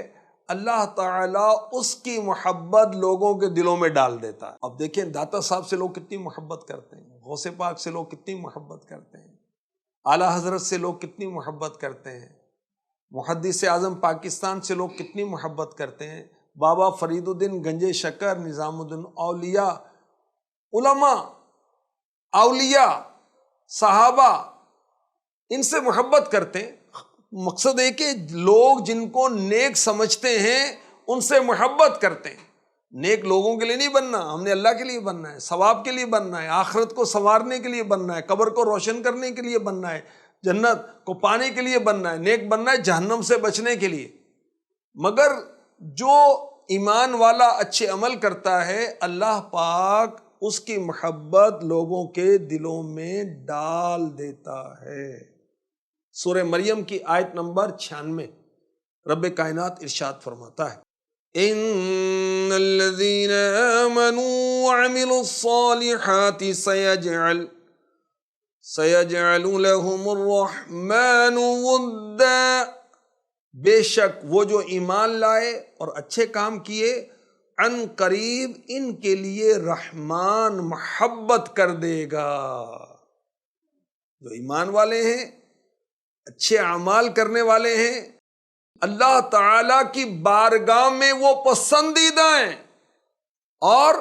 اللہ تعالیٰ اس کی محبت لوگوں کے دلوں میں ڈال دیتا ہے۔ اب دیکھیں داتا صاحب سے لوگ کتنی محبت کرتے ہیں، غوث پاک سے لوگ کتنی محبت کرتے ہیں، اعلیٰ حضرت سے لوگ کتنی محبت کرتے ہیں، محدث اعظم پاکستان سے لوگ کتنی محبت کرتے ہیں، بابا فرید الدین گنج شکر، نظام الدین اولیاء، علماء، اولیاء، صحابہ، ان سے محبت کرتے ہیں۔ مقصد ہے کہ لوگ جن کو نیک سمجھتے ہیں ان سے محبت کرتے ہیں۔ نیک لوگوں کے لیے نہیں بننا، ہم نے اللہ کے لیے بننا ہے، ثواب کے لیے بننا ہے، آخرت کو سنوارنے کے لیے بننا ہے، قبر کو روشن کرنے کے لیے بننا ہے، جنت کو پانے کے لیے بننا ہے، نیک بننا ہے جہنم سے بچنے کے لیے۔ مگر جو ایمان والا اچھے عمل کرتا ہے، اللہ پاک اس کی محبت لوگوں کے دلوں میں ڈال دیتا ہے۔ سورہ مریم کی آیت نمبر 96، رب کائنات ارشاد فرماتا ہے، ان الذين آمنوا وعملوا الصالحات سيجعل لهم الرحمن ودا، بے شک وہ جو ایمان لائے اور اچھے کام کیے، عن قریب ان کے لیے رحمان محبت کر دے گا۔ جو ایمان والے ہیں، اچھے اعمال کرنے والے ہیں، اللہ تعالی کی بارگاہ میں وہ پسندیدہ ہیں، اور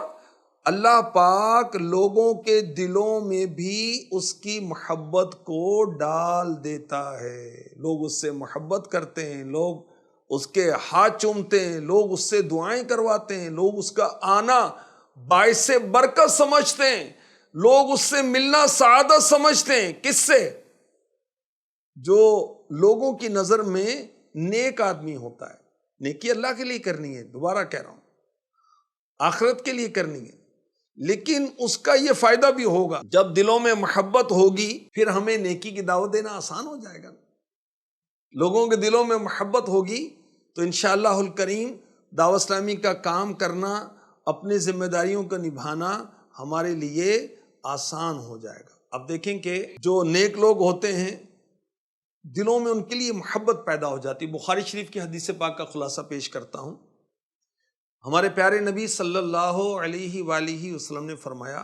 اللہ پاک لوگوں کے دلوں میں بھی اس کی محبت کو ڈال دیتا ہے۔ لوگ اس سے محبت کرتے ہیں، لوگ اس کے ہاتھ چومتے ہیں، لوگ اس سے دعائیں کرواتے ہیں، لوگ اس کا آنا باعث برکت سمجھتے ہیں، لوگ اس سے ملنا سعادت سمجھتے ہیں۔ کس سے؟ جو لوگوں کی نظر میں نیک آدمی ہوتا ہے۔ نیکی اللہ کے لیے کرنی ہے، دوبارہ کہہ رہا ہوں، آخرت کے لیے کرنی ہے، لیکن اس کا یہ فائدہ بھی ہوگا، جب دلوں میں محبت ہوگی پھر ہمیں نیکی کی دعوت دینا آسان ہو جائے گا۔ لوگوں کے دلوں میں محبت ہوگی تو انشاءاللہ الکریم دعوت اسلامی کا کام کرنا، اپنی ذمہ داریوں کو نبھانا ہمارے لیے آسان ہو جائے گا۔ اب دیکھیں کہ جو نیک لوگ ہوتے ہیں دلوں میں ان کے لیے محبت پیدا ہو جاتی۔ بخاری شریف کی حدیث پاک کا خلاصہ پیش کرتا ہوں۔ ہمارے پیارے نبی صلی اللہ علیہ وآلہ وسلم نے فرمایا،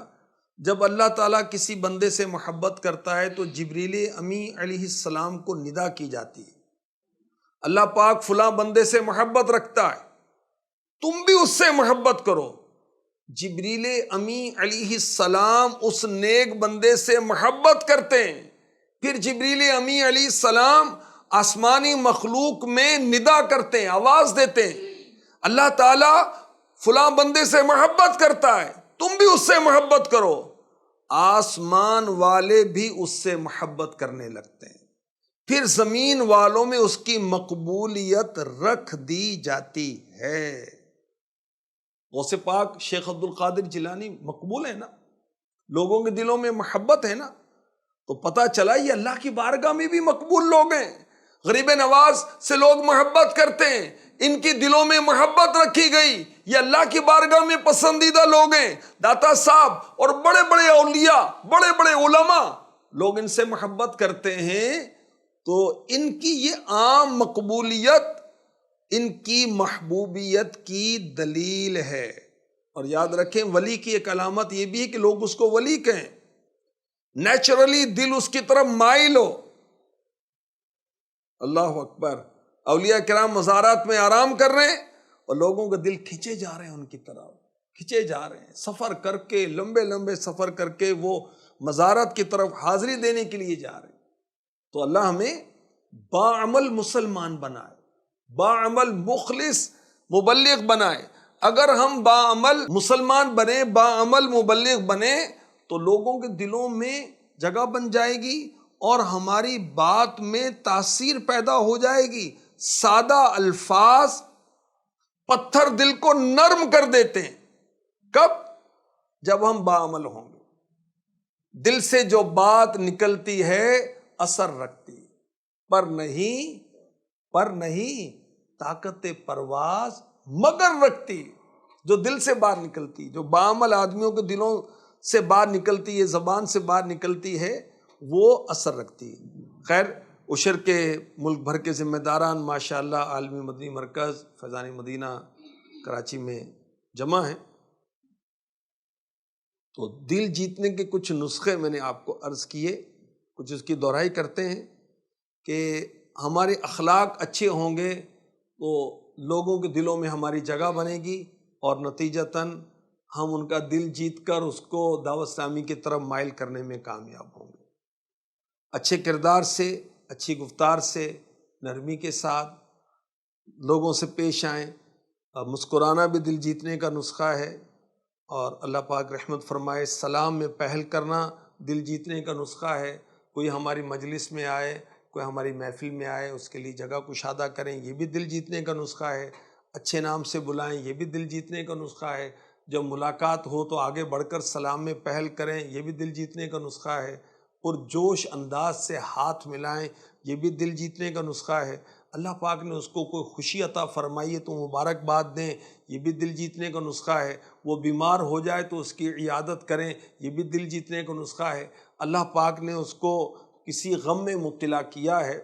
جب اللہ تعالیٰ کسی بندے سے محبت کرتا ہے تو جبریل امی علیہ السلام کو ندا کی جاتی ہے، اللہ پاک فلاں بندے سے محبت رکھتا ہے، تم بھی اس سے محبت کرو۔ جبریل امی علیہ السلام اس نیک بندے سے محبت کرتے ہیں، پھر جبریل امی علیہ السلام آسمانی مخلوق میں ندا کرتے ہیں، آواز دیتے ہیں، اللہ تعالیٰ فلاں بندے سے محبت کرتا ہے، تم بھی اس سے محبت کرو۔ آسمان والے بھی اس سے محبت کرنے لگتے ہیں، پھر زمین والوں میں اس کی مقبولیت رکھ دی جاتی ہے۔ غوث پاک شیخ عبد القادر جیلانی مقبول ہے نا، لوگوں کے دلوں میں محبت ہے نا، تو پتہ چلا یہ اللہ کی بارگاہ میں بھی مقبول لوگ ہیں۔ غریب نواز سے لوگ محبت کرتے ہیں، ان کی دلوں میں محبت رکھی گئی، یہ اللہ کی بارگاہ میں پسندیدہ لوگ ہیں۔ داتا صاحب اور بڑے بڑے اولیاء، بڑے بڑے علماء، لوگ ان سے محبت کرتے ہیں، تو ان کی یہ عام مقبولیت ان کی محبوبیت کی دلیل ہے۔ اور یاد رکھیں ولی کی ایک علامت یہ بھی ہے کہ لوگ اس کو ولی کہیں، نیچرلی دل اس کی طرف مائل ہو۔ اللہ اکبر، اولیاء کرام مزارات میں آرام کر رہے ہیں اور لوگوں کے دل کھینچے جا رہے ہیں ان کی طرف، کھینچے جا رہے ہیں، سفر کر کے، لمبے لمبے سفر کر کے وہ مزارات کی طرف حاضری دینے کے لیے جا رہے ہیں۔ تو اللہ ہمیں باعمل مسلمان بنائے، باعمل مخلص مبلغ بنائے۔ اگر ہم باعمل مسلمان بنے، باعمل مبلغ بنے، تو لوگوں کے دلوں میں جگہ بن جائے گی اور ہماری بات میں تاثیر پیدا ہو جائے گی۔ سادہ الفاظ پتھر دل کو نرم کر دیتے ہیں۔ کب؟ جب ہم باعمل ہوں گے۔ دل سے جو بات نکلتی ہے اثر رکھتی ہے، پر نہیں طاقت پرواز مگر رکھتی، جو دل سے باہر نکلتی، جو باعمل آدمیوں کے دلوں سے باہر نکلتی ہے، زبان سے باہر نکلتی ہے، وہ اثر رکھتی ہے۔ خیر، عشر کے ملک بھر کے ذمہ داران ماشاءاللہ عالمی مدنی مرکز فیضان مدینہ کراچی میں جمع ہیں، تو دل جیتنے کے کچھ نسخے میں نے آپ کو عرض کیے، کچھ اس کی دہرائی کرتے ہیں کہ ہمارے اخلاق اچھے ہوں گے تو لوگوں کے دلوں میں ہماری جگہ بنے گی، اور نتیجتاً ہم ان کا دل جیت کر اس کو دعوت اسلامی کی طرف مائل کرنے میں کامیاب ہوں گے۔ اچھے کردار سے، اچھی گفتار سے، نرمی کے ساتھ لوگوں سے پیش آئیں۔ مسکرانا بھی دل جیتنے کا نسخہ ہے، اور اللہ پاک رحمت فرمائے سلام میں پہل کرنا دل جیتنے کا نسخہ ہے۔ کوئی ہماری مجلس میں آئے، کوئی ہماری محفل میں آئے، اس کے لیے جگہ کشادہ کریں، یہ بھی دل جیتنے کا نسخہ ہے۔ اچھے نام سے بلائیں، یہ بھی دل جیتنے کا نسخہ ہے۔ جب ملاقات ہو تو آگے بڑھ کر سلام میں پہل کریں، یہ بھی دل جیتنے کا نسخہ ہے۔ پرجوش انداز سے ہاتھ ملائیں، یہ بھی دل جیتنے کا نسخہ ہے۔ اللہ پاک نے اس کو کوئی خوشی عطا فرمائی ہے تو مبارکباد دیں، یہ بھی دل جیتنے کا نسخہ ہے۔ وہ بیمار ہو جائے تو اس کی عیادت کریں، یہ بھی دل جیتنے کا نسخہ ہے۔ اللہ پاک نے اس کو کسی غم میں مبتلا کیا ہے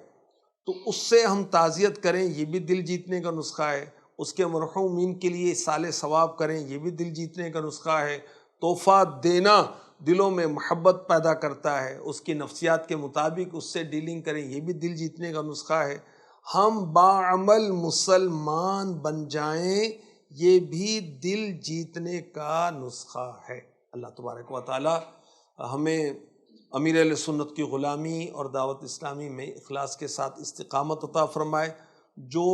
تو اس سے ہم تعزیت کریں، یہ بھی دل جیتنے کا نسخہ ہے۔ اس کے مرحومین کے لیے اصالِ ثواب کریں، یہ بھی دل جیتنے کا نسخہ ہے۔ تحفہ دینا دلوں میں محبت پیدا کرتا ہے، اس کی نفسیات کے مطابق اس سے ڈیلنگ کریں، یہ بھی دل جیتنے کا نسخہ ہے۔ ہم باعمل مسلمان بن جائیں، یہ بھی دل جیتنے کا نسخہ ہے۔ اللہ تبارک و تعالی ہمیں امیر اہل سنت کی غلامی اور دعوت اسلامی میں اخلاص کے ساتھ استقامت عطا فرمائے۔ جو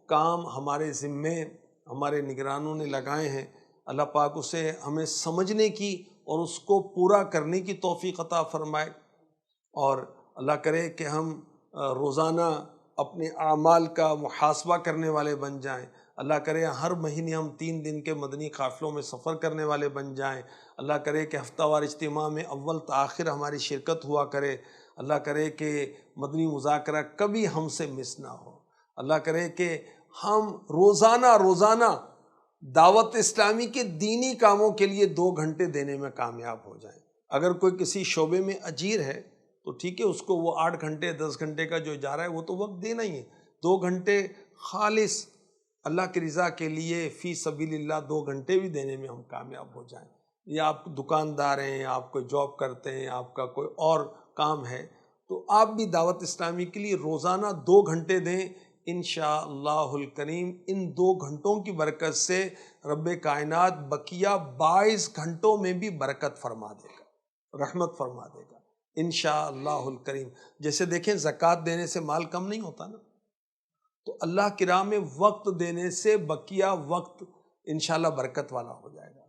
کام ہمارے ذمے ہمارے نگرانوں نے لگائے ہیں، اللہ پاک اسے ہمیں سمجھنے کی اور اس کو پورا کرنے کی توفیق عطا فرمائے، اور اللہ کرے کہ ہم روزانہ اپنے اعمال کا محاسبہ کرنے والے بن جائیں۔ اللہ کرے ہر مہینے ہم 3 دن کے مدنی قافلوں میں سفر کرنے والے بن جائیں۔ اللہ کرے کہ ہفتہ وار اجتماع میں اول تا آخر ہماری شرکت ہوا کرے۔ اللہ کرے کہ مدنی مذاکرہ کبھی ہم سے مس نہ ہو۔ اللہ کرے کہ ہم روزانہ دعوت اسلامی کے دینی کاموں کے لیے 2 گھنٹے دینے میں کامیاب ہو جائیں۔ اگر کوئی کسی شعبے میں اجیر ہے تو ٹھیک ہے، اس کو وہ 8 گھنٹے 10 گھنٹے کا جو اجارہ ہے وہ تو وقت دینا ہی ہے۔ 2 گھنٹے خالص اللہ کی رضا کے لیے فی سبیل اللہ 2 گھنٹے بھی دینے میں ہم کامیاب ہو جائیں۔ یا آپ دکاندار ہیں، آپ کوئی جاب کرتے ہیں، آپ کا کوئی اور کام ہے، تو آپ بھی دعوت اسلامی کے لیے روزانہ 2 گھنٹے دیں۔ انشاءاللہ الکریم ان 2 گھنٹوں کی برکت سے رب کائنات بقیہ 22 گھنٹوں میں بھی برکت فرما دے گا، رحمت فرما دے گا انشاءاللہ الکریم۔ جیسے دیکھیں زکوٰۃ دینے سے مال کم نہیں ہوتا نا، تو اللہ کی راہ میں وقت دینے سے بقیہ وقت انشاءاللہ برکت والا ہو جائے گا۔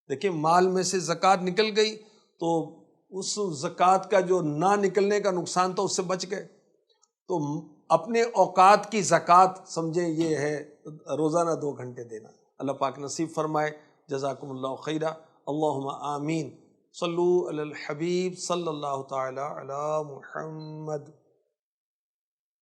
دیکھیں مال میں سے زکوٰۃ نکل گئی تو اس زکوٰۃ کا جو نہ نکلنے کا نقصان تھا اس سے بچ گئے۔ تو اپنے اوقات کی زکوٰۃ سمجھیں یہ ہے روزانہ 2 گھنٹے دینا۔ اللہ پاک نصیب فرمائے۔ جزاکم اللہ خیرہ، اللہم آمین۔ صلو علی الحبیب صلی اللہ تعالی علی محمد۔